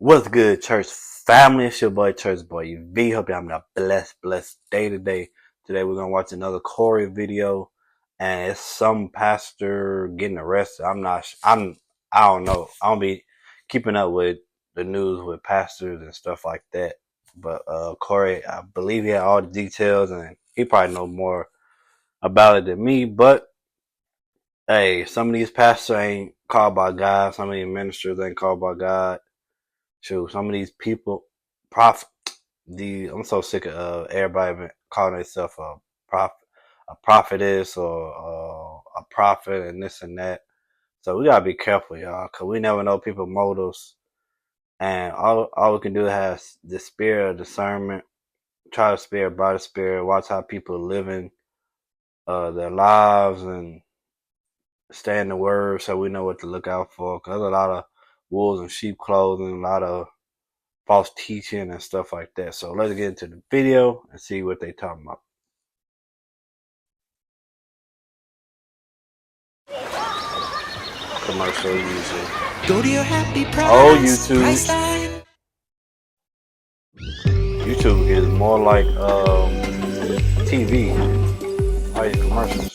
What's good, church family? It's your boy, Church Boy V. Hope y'all having a blessed day today. Today we're gonna watch another Corey video, and it's some pastor getting arrested. I don't know. I don't be keeping up with the news with pastors and stuff like that. But Corey, I believe he had all the details, and he probably know more about it than me. But hey, some of these pastors ain't called by God. Some of these ministers ain't called by God. Shoot, some of these people, prophet, I'm so sick of everybody calling themselves a prophetess or a prophet and this and that. So we gotta be careful, y'all, cause we never know people's motives, and all we can do is have the spirit of discernment, try to spirit by the spirit, watch how people are living their lives, and stay in the word, so we know what to look out for. Cause there's a lot of wolves in sheep clothing, a lot of false teaching and stuff like that. So let's get into the video and see what they talking about. Commercial usually. Go to your happy price. Oh, YouTube. YouTube is more like TV. All these commercials.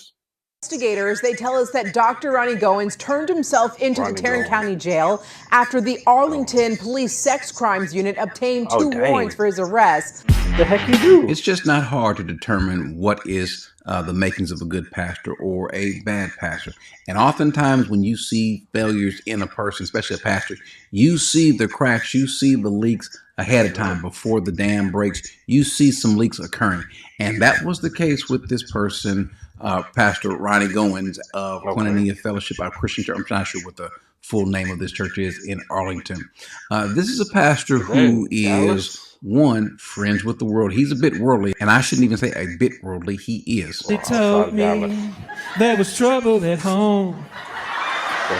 Investigators, they tell us that Dr. Ronnie Goins turned himself into the Tarrant County Jail after the Arlington Police Sex Crimes Unit obtained two warrants for his arrest. The heck you do? It's just not hard to determine what is the makings of a good pastor or a bad pastor. And oftentimes when you see failures in a person, especially a pastor, you see the cracks, you see the leaks ahead of time before the dam breaks. You see some leaks occurring. And that was the case with this person, Pastor Ronnie Goins of Koinonia Fellowship, our Christian church. I'm not sure what the full name of this church is in Arlington. This is a pastor who is, one, friends with the world. He's a bit worldly, and I shouldn't even say a bit worldly. He is. They told me there was trouble at home,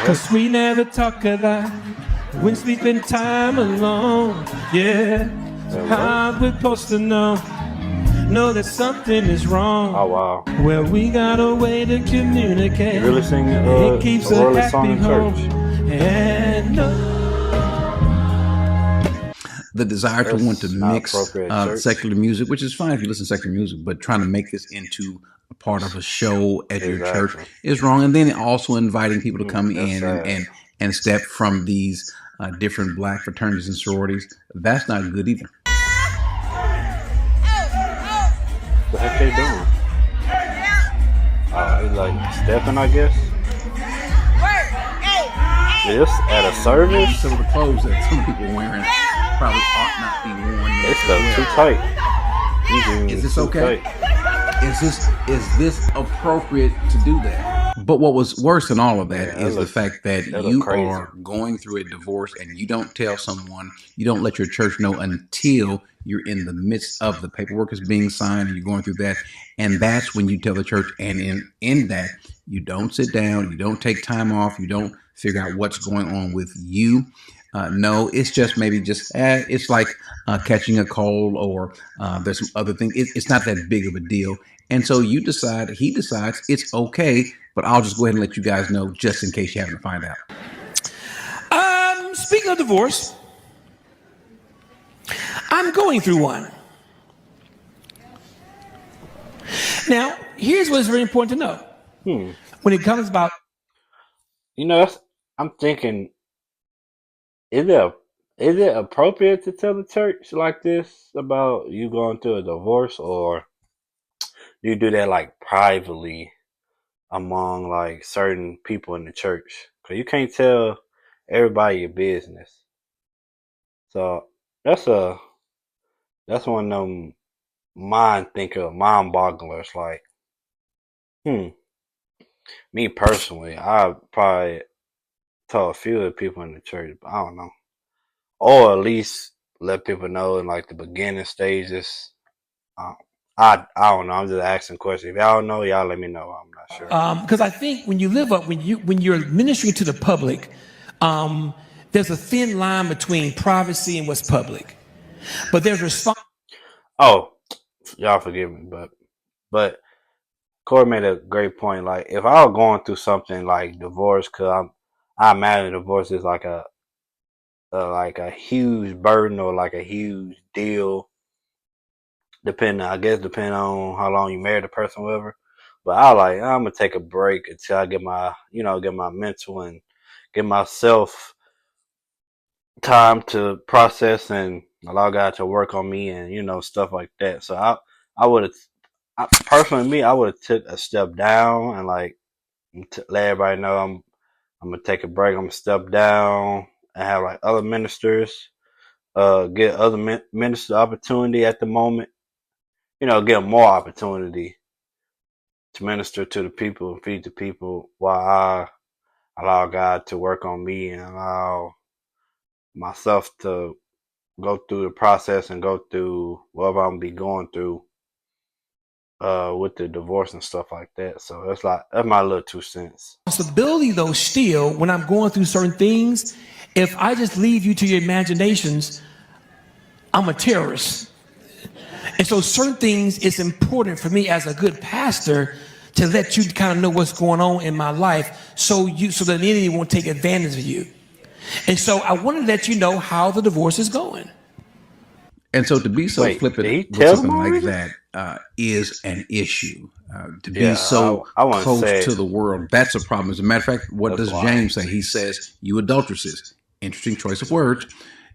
'cause we never talk a lot when spending time alone. Yeah, how we supposed to know that something is wrong? Oh wow! Well, we got a way to communicate. You really sing it keeps a a song happy in home. church? And the desire to want to mix secular music, which is fine if you listen to secular music, but trying to make this into a part of a show at your church is wrong. And then also inviting people to come in and step from these different black fraternities and sororities. That's not good either. What the heck they doing? It's like stepping, I guess. This at a service? Some of the clothes that some people are wearing probably ought not be worn. It's too tight. Is this okay? Is this appropriate to do that? But what was worse than all of that is the fact that you are going through a divorce and you don't tell someone, you don't let your church know until you're in the midst of the paperwork is being signed and you're going through that. And that's when you tell the church. And in that, you don't sit down, you don't take time off, you don't figure out what's going on with you. No, it's just it's like catching a cold or there's some other thing. It's not that big of a deal. And so he decides it's okay, but I'll just go ahead and let you guys know just in case you haven't to find out. Speaking of divorce, I'm going through one. Now, here's what's very important to know. When it comes about, I'm thinking, is it appropriate to tell the church like this about you going through a divorce, or do you do that like privately among like certain people in the church? Because you can't tell everybody your business. So that's one of them mind bogglers. Like, me personally, I probably tell a few of the people in the church, but I don't know. Or at least let people know in like the beginning stages. I don't know. I'm just asking questions. If y'all know, y'all let me know. I'm not sure. Because I think when you're ministering to the public, there's a thin line between privacy and what's public. But there's response. Oh, y'all forgive me, but Corey made a great point. Like, if I was going through something like divorce, cause I imagine divorce is like a like a huge burden or like a huge deal, depending on how long you married the person, whatever. But I'm gonna take a break until I get my mental and get myself time to process and allow God to work on me and stuff like that. So I would have personally me I would have took a step down and like let everybody know I'm gonna take a break. I'm gonna step down and have like other ministers get other minister opportunity at the moment. Get more opportunity to minister to the people and feed the people while I allow God to work on me and allow myself to go through the process and go through whatever I'm gonna be going through with the divorce and stuff like that. So that's my little 2 cents. Possibility though, still, when I'm going through certain things, if I just leave you to your imaginations, I'm a terrorist. And so certain things, it's important for me as a good pastor to let you kind of know what's going on in my life so the enemy won't take advantage of you. And so I want to let you know how the divorce is going. And so to be so flippant with something like that is an issue. To be so close to the world, that's a problem. As a matter of fact, what does James say? He says, "You adulteresses." Interesting choice of words.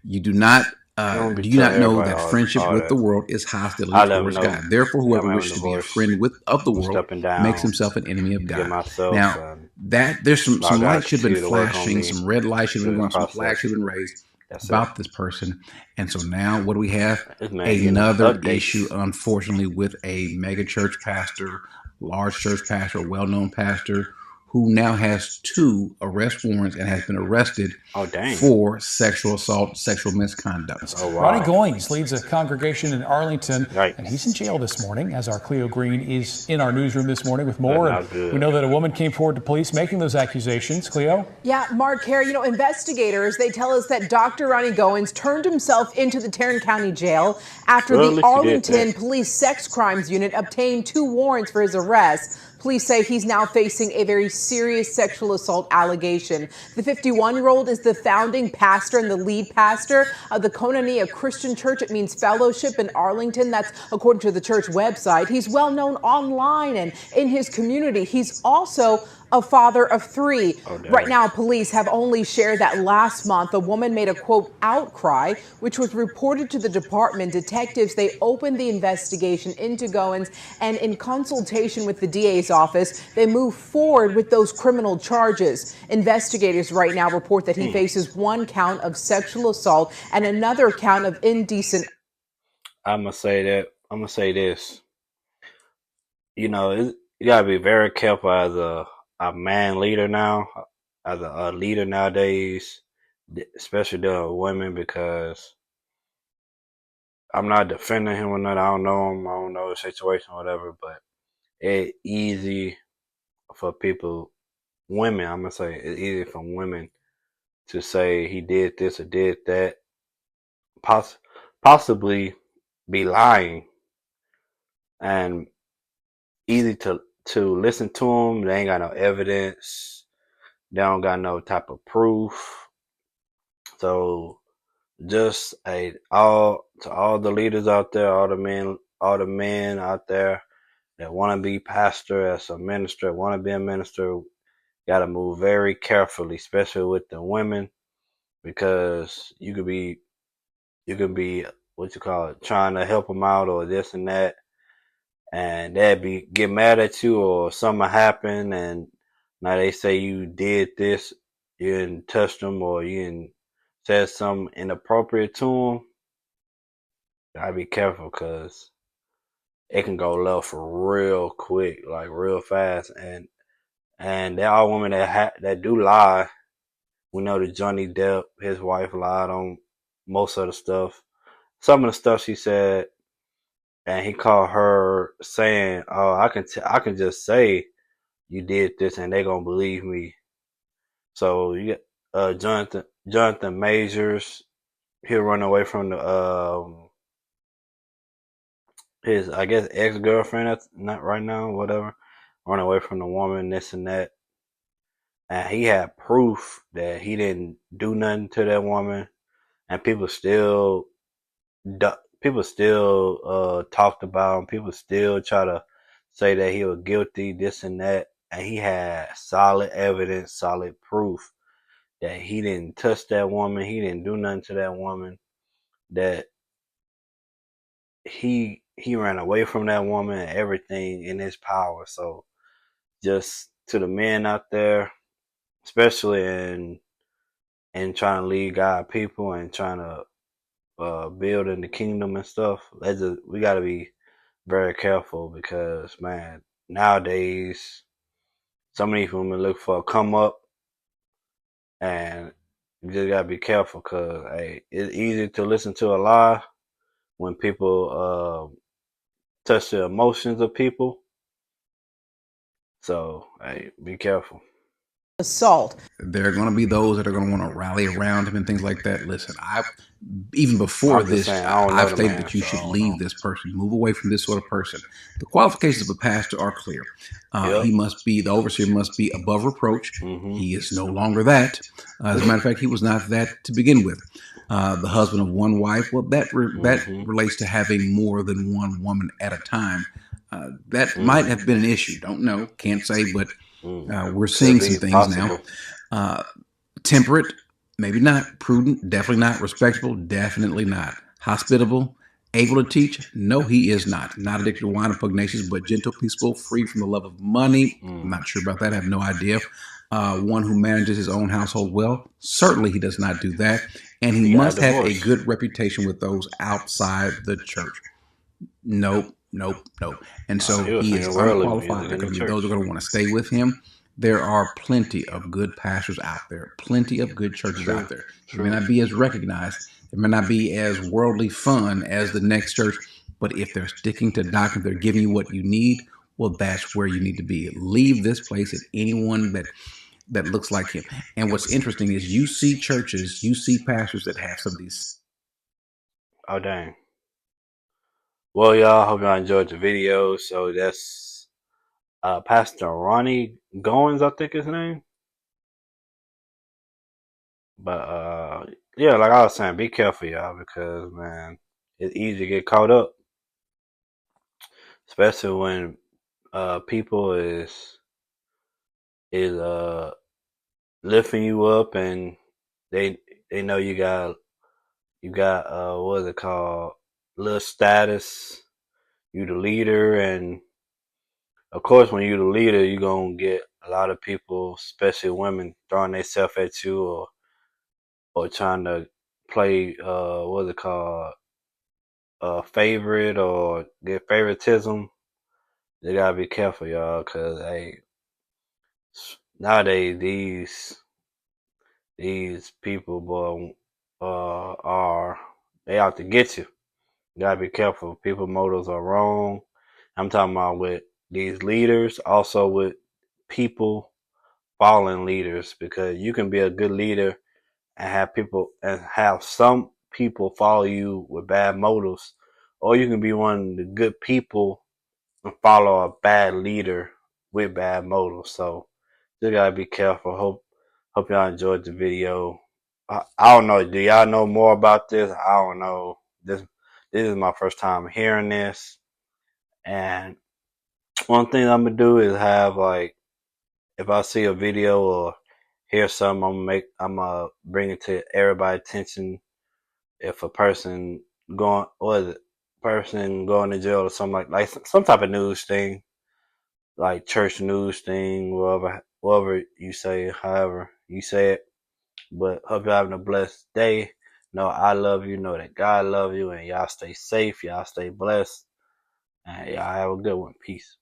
You do not do you not know that friendship with the world is hostility towards God? Therefore, whoever wishes to be a friend of the world makes himself an enemy of God. Now, that there's some lights should have been flashing, some red lights should have been on, some flags should have been raised about this person. And so now what do we have? Another issue, unfortunately, with a mega church pastor, large church pastor, well-known pastor, who now has 2 arrest warrants and has been arrested for sexual assault, sexual misconduct. Oh, wow. Ronnie Goings leads a congregation in Arlington, and he's in jail this morning, as our Cleo Green is in our newsroom this morning with more. And we know that a woman came forward to police making those accusations. Cleo? Yeah, Mark, Harry, investigators, they tell us that Dr. Ronnie Goings turned himself into the Tarrant County Jail after the Arlington Police Sex Crimes Unit obtained 2 warrants for his arrest. Police say he's now facing a very serious sexual assault allegation. The 51-year-old is the founding pastor and the lead pastor of the Koinonia Christian Church. It means fellowship in Arlington. That's according to the church website. He's well known online and in his community. He's also a father of 3. Right now, police have only shared that last month a woman made a, quote, outcry, which was reported to the department. Detectives, they opened the investigation into Goins, and in consultation with the DA's office, they moved forward with those criminal charges. Investigators right now report that he faces 1 count of sexual assault and another count of indecent. I'm going to say this. You got to be very careful as a man leader now, as a leader nowadays, especially dealing with women, because I'm not defending him or nothing. I don't know him. I don't know the situation or whatever, but it's easy for women, I'm going to say, it's easy for women to say he did this or did that, possibly be lying, and easy to listen to them. They ain't got no evidence. They don't got no type of proof. So just all the leaders out there, all the men out there that want to be pastor, as a minister, want to be a minister, got to move very carefully, especially with the women, because you could be trying to help them out or this and that, and they'd get mad at you, or something happen, and now they say you did this, you didn't touch them, or you didn't said something inappropriate to them. Gotta be careful, because it can go left real quick, like real fast, and there are women that do lie. We know that Johnny Depp, his wife, lied on most of the stuff. Some of the stuff she said. And he called her saying, "Oh, I can just say you did this, and they gonna believe me." So you got Jonathan Majors. He'll run away from his, I guess, ex-girlfriend. That's not right now, whatever. Run away from the woman, this and that. And he had proof that he didn't do nothing to that woman. and people still talked about him. People still try to say that he was guilty, this and that, and he had solid evidence, solid proof that he didn't touch that woman, he didn't do nothing to that woman, that he ran away from that woman and everything in his power. So just to the men out there, especially in trying to lead God people and trying to build in the kingdom and stuff, we got to be very careful, because man, nowadays some of these women look for a come up, and you just gotta be careful, because hey, it's easy to listen to a lie when people touch the emotions of people. So hey, be careful. Assault. There are going to be those that are going to want to rally around him and things like that. Listen, even before this, I've stated that you should leave this person, move away from this sort of person. The qualifications of a pastor are clear. He must be, the overseer must be above reproach. He is no longer that. As a matter of fact, he was not that to begin with. The husband of one wife, well, that relates to having more than one woman at a time. That might have been an issue. Don't know, can't say, but we're seeing some things now. Temperate, maybe not. Prudent, definitely not. Respectable, definitely not. Hospitable, able to teach, no, he is not. Not addicted to wine or pugnacious, but gentle, peaceful, free from the love of money. I'm not sure about that. I have no idea. One who manages his own household well, certainly he does not do that. And he must have a good reputation with those outside the church. Nope. And so he is unqualified. There are going to be those who are going to want to stay with him. There are plenty of good pastors out there, plenty of good churches out there. They may not be as recognized, they may not be as worldly fun as the next church, but if they're sticking to doctrine, they're giving you what you need, well, that's where you need to be. Leave this place at anyone that looks like him. And what's interesting is you see churches, you see pastors that have some of these. Oh, dang. Well, y'all, hope y'all enjoyed the video. So that's Pastor Ronnie Goins, I think his name. But yeah, like I was saying, be careful, y'all, because man, it's easy to get caught up, especially when people is lifting you up, and they know you got what is it called, little status. You the leader, and of course when you the leader, you gonna get a lot of people, especially women, throwing themselves at you or trying to play what is it called, favorite, or get favoritism. You gotta be careful, y'all, because hey, nowadays these people, boy, they out to get you. You gotta be careful. People motives are wrong. I'm talking about with these leaders, also with people following leaders, because you can be a good leader and have some people follow you with bad motives, or you can be one of the good people and follow a bad leader with bad motives. So you gotta be careful. Hope y'all enjoyed the video. I don't know. Do y'all know more about this? I don't know. This is my first time hearing this, and one thing I'm gonna do is have, like, if I see a video or hear something, I'm gonna bring it to everybody's attention. If a person going to jail or something, like some type of news thing, like church news thing, whatever you say, however you say it. But hope you're having a blessed day. Know I love you. Know that God love you, and y'all stay safe. Y'all stay blessed, and y'all have a good one. Peace.